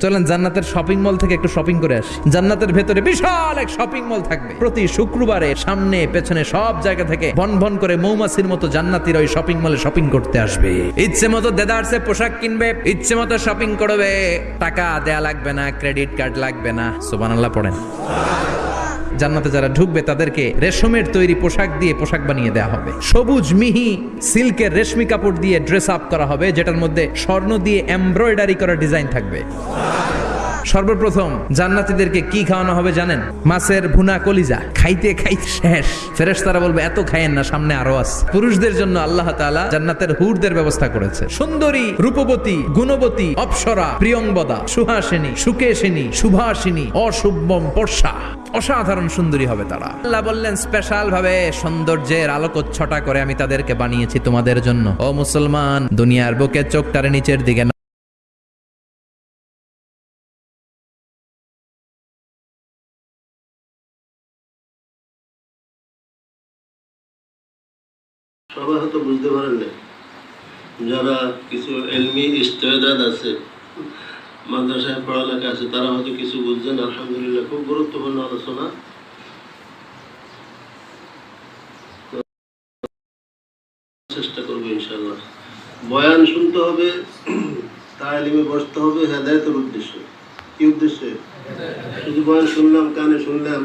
চলেন জান্নাতের shopping mall থেকে একটু শপিং করে আসি। জান্নাতের ভেতরে বিশাল এক শপিং মল থাকবে। প্রতি শুক্রবারে সামনে পেছনে সব জায়গা থেকে ভন ভন করে মৌমাছির মতো জান্নাতীরা ওই শপিং মলে শপিং করতে আসবে। ইচ্ছে মতো দেদারসে পোশাক কিনবে, ইচ্ছে মতো শপিং করবে, টাকা দেয়া লাগবে না, ক্রেডিট কার্ড লাগবে না। সুবহানাল্লাহ পড়েন। জান্নাতে যারা ঢুকবে তাদেরকে রেশমের তৈরি পোশাক দিয়ে পোশাক বানিয়ে দেওয়া হবে। সবুজ মিহি সিল্কের রেশমি কাপড় দিয়ে ড্রেস আপ করা হবে, যেটার মধ্যে স্বর্ণ দিয়ে এমব্রয়ডারি করা ডিজাইন থাকবে। সর্বপ্রথম জান্নাতীদেরকে কি খাওয়ানো হবে জানেন? মাছের ভুনা কলিজা। খাইতে খাইতে শেষ। ফেরেশতারা বলবে এত খায়েন না, সামনে আরো আছে। পুরুষদের জন্য আল্লাহ তাআলা জান্নাতের হুরদের ব্যবস্থা করেছে। সুন্দরী, রূপবতী, গুণবতী, অপ্সরা, প্রিয়ংবদা, সুহাসিনী, সুকেশিনী, সুভাষিনী, অশুভম পর্ষা, অসাধারণ সুন্দরী হবে তারা। আল্লাহ বললেন স্পেশাল ভাবে সৌন্দর্যের আলোকচ্ছটা করে আমি তাদেরকে বানিয়েছি তোমাদের জন্য। ও মুসলমান, দুনিয়ার বুকে চোখটারে নিচের দিকে সবাই হয়তো বুঝতে পারেন না, যারা কিছু এলমি ইস্তেদাদ আছে, মাদ্রাসায় পড়ালেখা আছে, তারা হয়তো কিছু বুঝছেন। আলহামদুলিল্লাহ, খুব গুরুত্বপূর্ণ আলোচনা। চেষ্টা করবো ইনশাআল্লাহ। বয়ান শুনতে হবে, তালিমে বসতে হবে হেদায়েতের উদ্দেশ্যে। কি উদ্দেশ্যে? শুধু বয়ান শুনলাম, কানে শুনলাম,